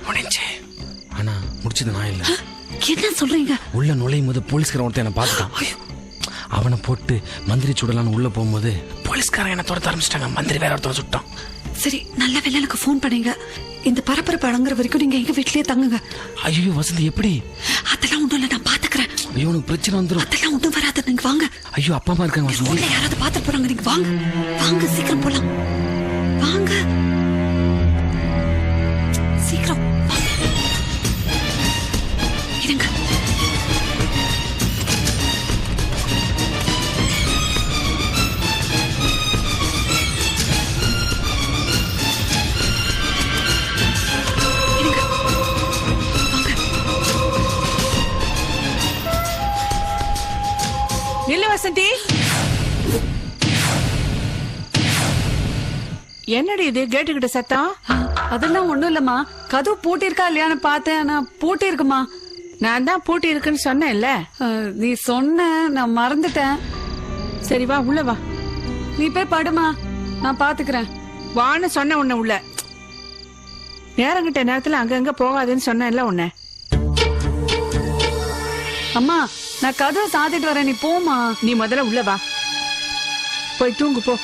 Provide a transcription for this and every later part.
முடிஞ்சு. ஆனா முடிச்சது நான் இல்ல. என்ன சொல்றீங்க? உள்ள நுழையும் போது போலீஸ்காரன் ஒருத்தன் என்ன பார்த்துட்டான். அவனை போட்டு மந்திரி சுடலான்னு உள்ள போகும்போது போலீஸ்காரன் என்ன துரத்த ஆரம்பிச்சிட்டாங்க. மந்திரி வேற ஒருத்தர் சுட்டான். சரி, நல்ல வேலை எனக்கு ஃபோன் பண்ணீங்க. இந்த பரபரப்பு அடங்குற வரைக்கும் நீங்க எங்க வீட்லயே தங்குங்க. ஐயோ வசந்தி, எப்படி? அதெல்லாம் ஒண்ணும் இல்ல, நான் பாத்துக்கிறேன். ஐயோ உனக்கு பிரச்சனை வந்துடும். அதெல்லாம் ஒண்ணும் வராது, நீங்க வாங்க. ஐயோ அப்பா அம்மா இருக்காங்க வசந்தி. ரோட்ல யாராவது பாத்துட்டு போறாங்க, நீங்க வாங்க. வாங்க, சீக்கிரம் போலாம். வாங்க சீக்கிரம். இருங்க. நில்லு வசந்தி. என்னடி இது கேட்டுக்கிட்ட சத்தம்? அதெல்லாம் ஒண்ணும் இல்லம்மா, கதவு பூட்டி இருக்கா இல்லையான்னு பார்த்தேன். ஆனா பூட்டி இருக்குமா. நான் தான் பூட்டி இருக்குன்னு சொன்னேன்ல. நீ சொன்ன, நான் மறந்துட்டேன். சரி வா, உள்ள வா. நீ போய் படுமா, நான் பாத்துக்கிறேன். வான்னு சொன்ன உன்ன உள்ள. நேரங்கிட்ட நேரத்துல அங்கங்க போகாதுன்னு சொன்னேன்ல உன்ன. அம்மா, நான் கதவை சாத்திட்டு வரேன், நீ போமா. நீ முதல்ல உள்ள வா, போய் தூங்கு போ.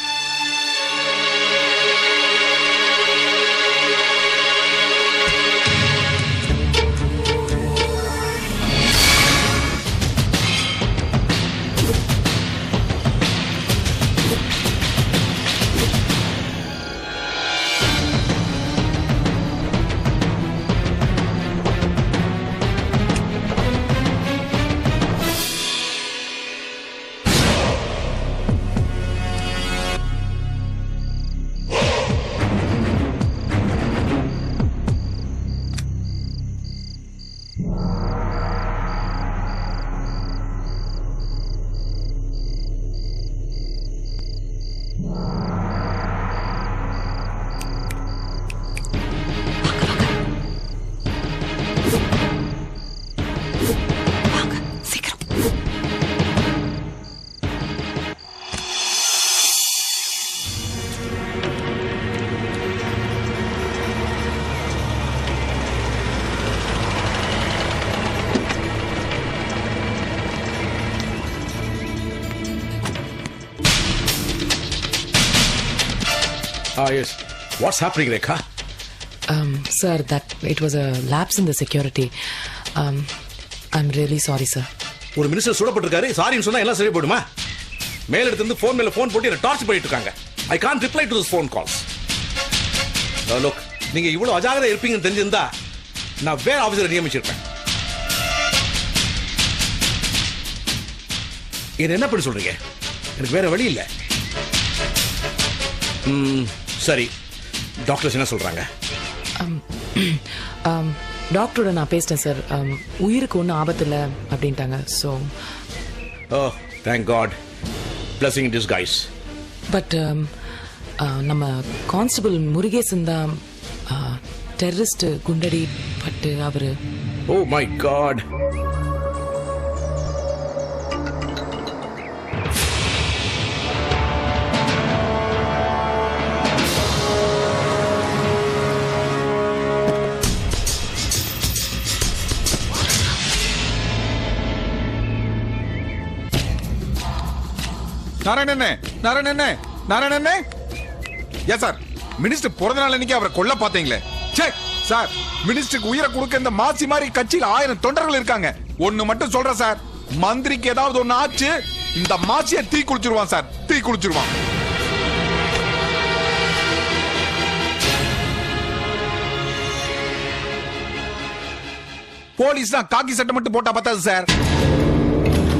Yes. What's happening, Rekha? Sir, it was a lapse in the security. I'm really sorry, sir. ஒரு மினிஸ்டர் சுடப்பட்டிருக்காரு, சாரின்னு சொன்னா எல்லாம் சரி போடுமா? மேல இருந்து ஃபோன் மேல ஃபோன் போட்டு என்ன டார்ச் பண்ணிட்டு இருக்காங்க. I can't reply to those phone calls. Look, நீங்க இவ்வளவு அஜாகிரதையா இருப்பீங்கன்னு தெரிஞ்சிருந்தா நான் வேற ஆபீசரை நியமிச்சிருப்பேன். இது என்ன பண்ணி சொல்றீங்க? எனக்கு வேற வழி இல்ல. சரி, டாக்டர்ஸ் என்ன சொல்றாங்க? டாக்டரோட நான் பேசிட்டேன் சார். உயிருக்கு ஒன்றும் ஆபத்து இல்லை அப்படின்ட்டாங்க. So thank God, blessing in disguise. But நம்ம கான்ஸ்டபிள் முருகேசன் தான் டெரரிஸ்ட் குண்டடி பட்டு அவரு. Oh my God. நாராயணனே, எஸ் சார். மினிஸ்டர் பிறந்த நாள் அன்னைக்கு அவரை கொல்ல பாத்தீங்களே. சார், மினிஸ்டருக்கு உயிரை கொடுக்க இந்த மாசி மாதிரி கட்சியில் 1000 தொண்டர்கள் இருக்காங்க. ஒண்ணு மட்டும் சொல்றேன் சார், மந்திரிக்கு ஏதாவது ஒண்ணு ஆச்சு, இந்த மாசியை தீ குளிச்சிருவான் சார், தீ குளிச்சிருவான். போலீஸ் தான் காக்கி சட்டை மட்டும் போட்டா பத்தாது சார்.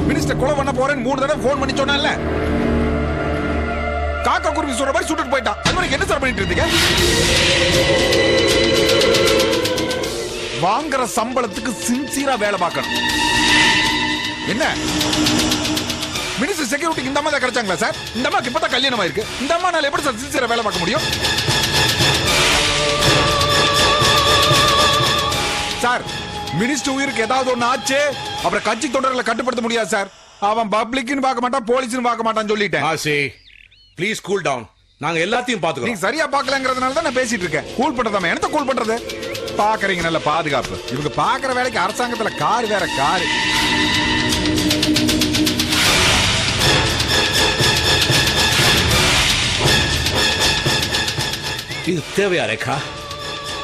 மினிஸ்டர் கொலை பண்ண போறேன்னு 3 தடவை போன் பண்ணி சொன்னால, காக்கா குருவி சொல்ற மாதிரி சுட்டுட்டு போயிட்டான். அது மாதிரி என்ன சார் பண்ணிட்டு இருந்தீங்க? வாங்குற சம்பளத்துக்கு சின்சியரா வேலை பார்க்கணும். என்ன மினிஸ்டர் செக்யூரிட்டிக்கு இந்த அம்மா தான் கிடைச்சாங்களா சார்? இந்த அம்மாக்கு இப்பதான் கல்யாணம் ஆயிருக்கு. இந்த அம்மானால எப்படி சார் சின்சியரா வேலை பார்க்க முடியும்? சார், மினிஸ்டர் உயிருக்கு ஏதாவது ஒண்ணு ஆச்சு, அப்புறம் கட்சி தொடர்களை கட்டுப்படுத்த முடியாது சார். அவன் பப்ளிக்னு பார்க்க மாட்டான், போலீஸ்னு பார்க்க மாட்டான்னு சொல்லிட்டேன். ஆசி, ப்ளீஸ் கூல் டவுன். நாங்க எல்லாத்தையும் பாத்துக்கிறோம். நீங்க சரியா பார்க்கலங்கிறதுனால தான் நான் பேசிட்டு இருக்கேன். கூல் பண்றதாம என்னத்த கூல் பண்றது? பாக்குறீங்க நல்ல பாதுகாப்பு. இவங்க பாக்குற வேலைக்கு அரசாங்கத்துல கார் வேற காரு. இது தேவையா Rekha?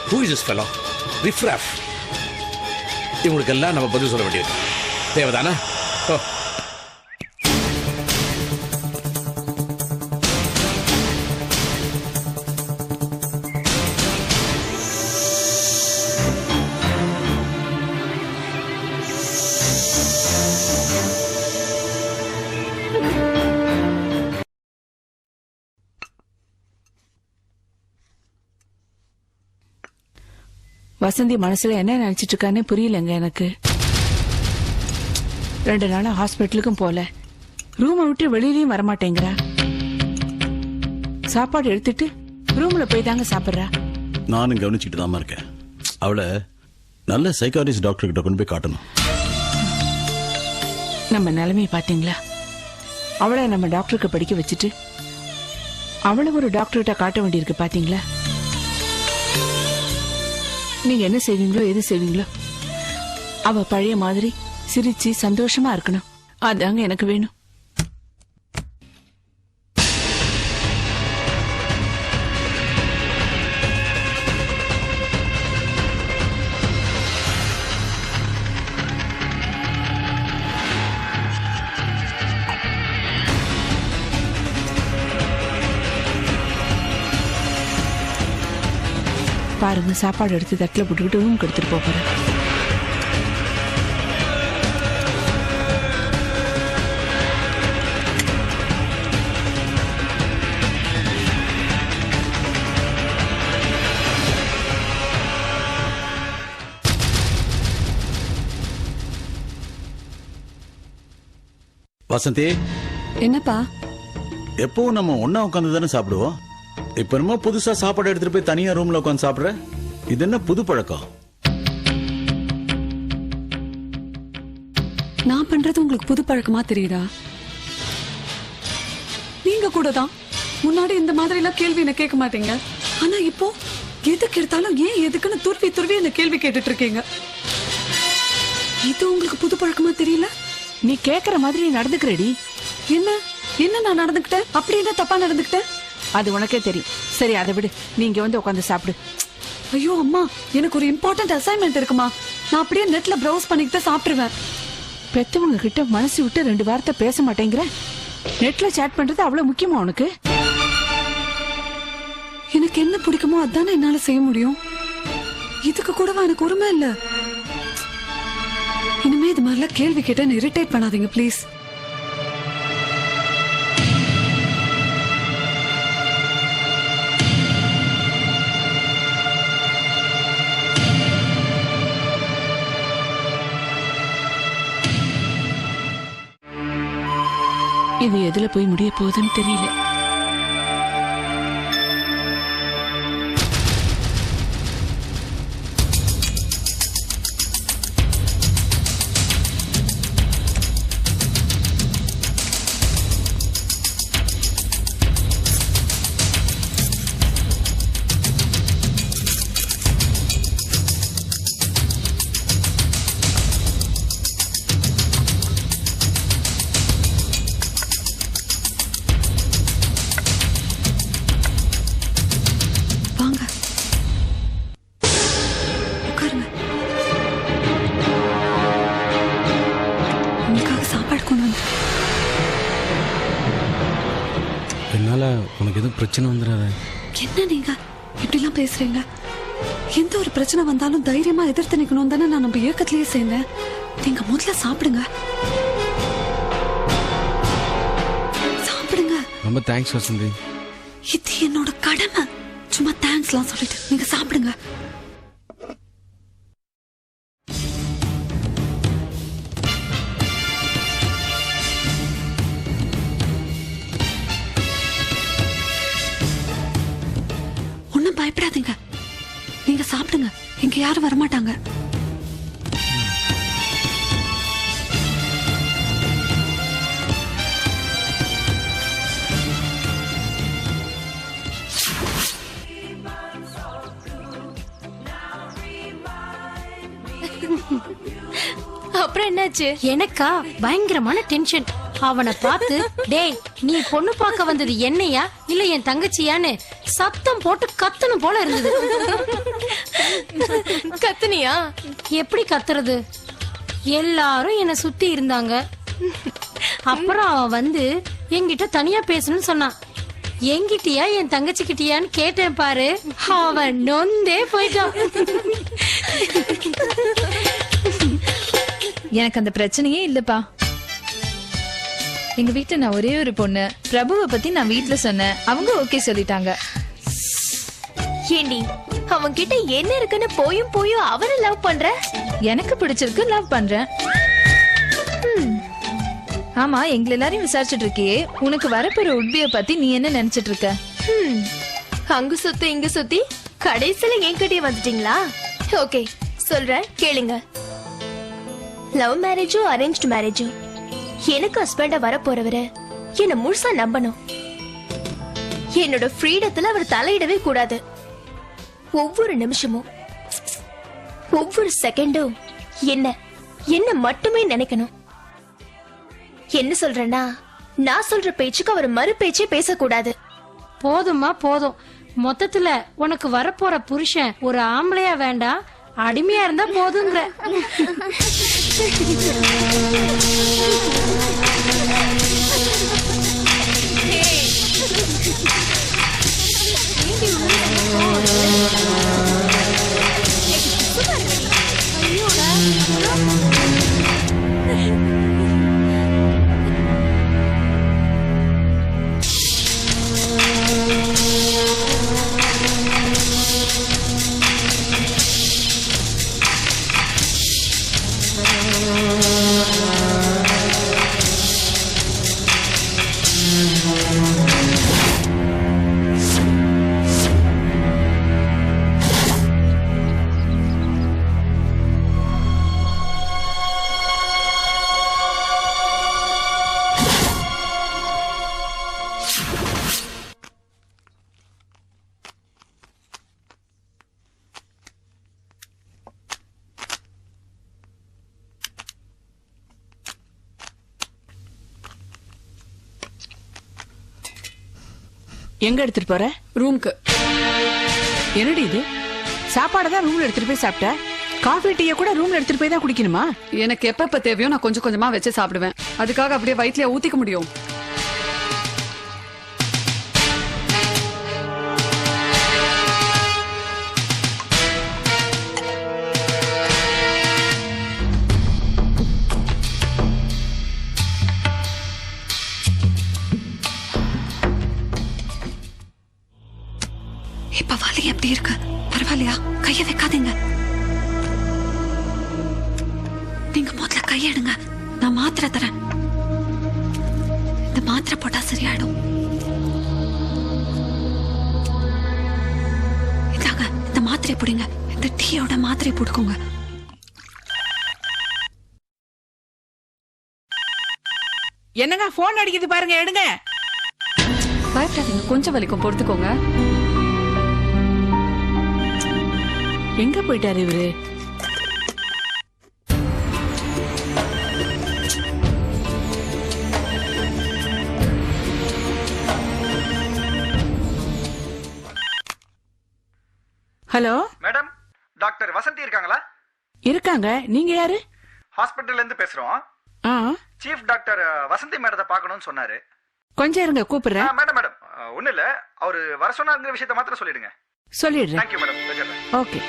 Who is this fellow? Riffraff. இவங்களுக்கு எல்லாம் நம்ம பதில் சொல்ல வேண்டியது தேவைதானே? வசந்தி மனசுல என்ன நினைச்சிட்டு இருக்கானே புரியலங்க எனக்கு. 2 நாளா ஹாஸ்பிட்டலுக்கும் போல, ரூமை விட்டு வெளியிலயும் வரமாட்டேங்கிறா. சாப்பாடு எடுத்துட்டு ரூம்ல போய் தாங்க சாப்பிடுறா. நானும் கவனிச்சுட்டு தான் இருக்கேன். அவளை நல்ல சைக்காலஜிஸ்ட் டாக்டர் கிட்ட கொண்டு போய் காட்டணும். நம்ம நிலைமையை பாத்தீங்களா? அவளை நம்ம டாக்டருக்கு படிக்க வச்சுட்டு அவளை ஒரு டாக்டர்கிட்ட காட்ட வேண்டியிருக்கு பாத்தீங்களா? நீங்க என்ன செய்வீங்களோ எது செய்வீங்களோ அவ பழைய மாதிரி சிரிச்சு சந்தோஷமா இருக்கணும். அதாங்க எனக்கு வேணும். பாருங்க, சாப்பாடு எடுத்து தட்டில் போட்டுக்கிட்டு ரூமுக்கு எடுத்துட்டு போறேன். வசந்தி, என்னப்பா? எப்பவும் நம்ம ஒன்னா உட்காந்து தானே சாப்பிடுவோம். இப்ப என்னமோ புதுசா சாப்பாடு எடுத்துட்டு போய் தனியா ரூம்ல உட்காந்து சாப்பிடுற. இது என்ன புது பழக்கம்? நான் பண்றது உங்களுக்கு புது பழக்கமா தெரியுதா? நீங்க கூட தான் முன்னாடி இந்த மாதிரி எல்லாம் கேள்வி என்ன கேட்க மாட்டீங்க. ஆனா இப்போ எதுக்கு எடுத்தாலும் ஏன் எதுக்குன்னு துருவி துருவி என்ன கேள்வி கேட்டுட்டு இருக்கீங்க. இது உங்களுக்கு புது பழக்கமா தெரியல? நீ கேக்குற மாதிரி நடந்துக்கிறடி. என்ன என்ன நான் நடந்துக்கிட்டேன்? அப்படி என்ன தப்பா நடந்துக்கிட்டேன்? அது உனக்கே தெரியும். சரி, அதை விடு. நீங்க வந்து உட்காந்து சாப்பிடு. ஐயோ அம்மா, எனக்கு ஒரு இம்பார்ட்டன்ட் அசைன்மெண்ட் இருக்குமா. நான் அப்படியே நெட்ல ப்ரௌஸ் பண்ணிக்கிட்டு சாப்பிடுவேன். பெத்தவங்க கிட்ட மனசு விட்டு 2 வார்த்தை பேச மாட்டேங்கிற. நெட்ல சேட் பண்றது அவ்வளவு முக்கியமா உனக்கு? எனக்கு என்ன பிடிக்குமோ அதானே என்னால செய்ய முடியும். இதுக்கு கூடவா எனக்கு உரிமை இல்ல? இனிமே இது மாதிரிலாம் கேள்வி கேட்ட இரிட்டேட் பண்ணாதீங்க ப்ளீஸ். இது எதுல போய் முடிய போகுதுன்னு தெரியல. என்னால உனக்கு எதுவும் பிரச்சனை வந்துடாத. என்ன நீங்க இப்படி எல்லாம் பேசுறீங்க? எந்த ஒரு பிரச்சனை வந்தாலும் தைரியமா எதிர்த்து நிக்கணும் தானே நான் நம்ம இயக்கத்திலேயே சேர்ந்தேன். நீங்க முதல்ல சாப்பிடுங்க. சாப்பிடுங்க. ரொம்ப தேங்க்ஸ் வசந்தி. இது என்னோட கடமை. சும்மா தேங்க்ஸ்லாம் சொல்லிட்டு நீங்க சாப்பிடுங்க. பயப்படாதீங்க, நீங்க சாப்பிடுங்க. இங்க யாரும் வரமாட்டாங்க. அப்புறம் என்னாச்சு? எனக்கா பயங்கரமான டென்ஷன். அவனை பார்த்து டேய் நீ பொண்ணு பார்க்க வந்தது என்னையா இல்ல என் தங்கச்சியான்னு சத்தம் போட்டு கத்தணும் போல இருந்தது. கத்துனியா? எப்படி கத்துறது? எல்லாரும் என்ன சுத்தி இருந்தாங்க. அப்புறம் அவன் வந்து என்கிட்ட தனியா பேசணும்னு சொன்னான். என்கிட்டயா என் தங்கச்சி கிட்டயான்னு கேட்டேன் பாரு, அவன் நொந்தே போயிட்டான். எனக்கு அந்த பிரச்சனையே இல்லப்பா. எங்க வீட்டுல நான் ஒரே ஒரு பொண்ணு. பிரபுவை பத்தி நான் வீட்டுல சொன்னேன், அவங்க ஓகே சொல்லிட்டாங்க. ஏண்டி அவன் கிட்ட என்ன இருக்குன்னு போயும் போயும் அவனை லவ் பண்ற? எனக்கு பிடிச்சிருக்கு, லவ் பண்றேன். ஆமா, எங்களை எல்லாரையும் விசாரிச்சுட்டு இருக்கியே, உனக்கு வரப்போற உட்பிய பத்தி நீ என்ன நினைச்சிட்டு இருக்க? அங்கு சுத்தி இங்கு சுத்தி கடைசியில என்கிட்டயே வந்துட்டீங்களா? ஓகே சொல்றேன் கேளுங்க. லவ் மேரேஜோ அரேஞ்ச்டு மேரேஜோ, எனக்கு ஹஸ்பண்டா வர போறவரை என்ன முழுசா நம்பணும். என்னோட ஃப்ரீடத்துல அவர் தலையிடவே கூடாது. ஒவ்வொரு நிமிஷமும் ஒவ்வொரு செகண்டும் என்ன என்ன மட்டுமே நினைக்கணும். என்ன சொல்றேன்னா, நான் சொல்ற பேச்சுக்கு அவர் மறு பேச்சே பேசக்கூடாது. போதுமா போதும். மொத்தத்துல உனக்கு வரப்போற புருஷன் ஒரு ஆம்பளையா வேண்டாம், அடிமையா இருந்தா போதுங்கிற. எங்க எடுத்துட்டு போற? ரூம்க்கு. என்னடி இது? சாப்பாடுதான் ரூம்ல எடுத்துட்டு போய் சாப்பிட்ட? காஃபி டீயை கூட ரூம்ல எடுத்துட்டு போய் தான் குடிக்கணுமா? எனக்கு எப்ப தேவையோ நான் கொஞ்சம் கொஞ்சமா வச்சு சாப்பிடுவேன். அதுக்காக அப்படியே வயிற்றுல ஊத்திக்க முடியும்? இப்ப வலி எப்படி இருக்கு? பரவாயில்லையா? கைய வைக்காதீங்க. நீங்க முதல்ல கையெடுங்க, நான் மாத்திரை தரேன். இந்த மாத்திரை போட்டா சரியாயிடும். இதாங்க இந்த மாத்திரை போடுங்க. இந்த டீயோட மாத்திரை போட்டுக்கோங்க. என்னங்க போன் அடிக்குது பாருங்க, எடுங்க. பயப்படாதீங்க, கொஞ்சம் வலிக்கும், பொறுத்துக்கோங்க. எங்க போயிட்டாரு இவரு? ஹலோ மேடம், டாக்டர் வசந்தி இருக்காங்களா? இருக்காங்க. நீங்க யாரு? ஹாஸ்பிட்டல்ல இருந்து பேசுறோம். சீஃப் டாக்டர் வசந்தி மேடத்தை பார்க்கணும்னு சொன்னாரு. கொஞ்சம் இருங்க, கூப்பிடுறேன். மேடம் ஒண்ணு இல்ல, அவரு வர சொன்னாருங்கிற விஷயத்த மாத்திரம் சொல்லிடுங்க. சொல்லிடுறேன். Thank you madam. ஓகே.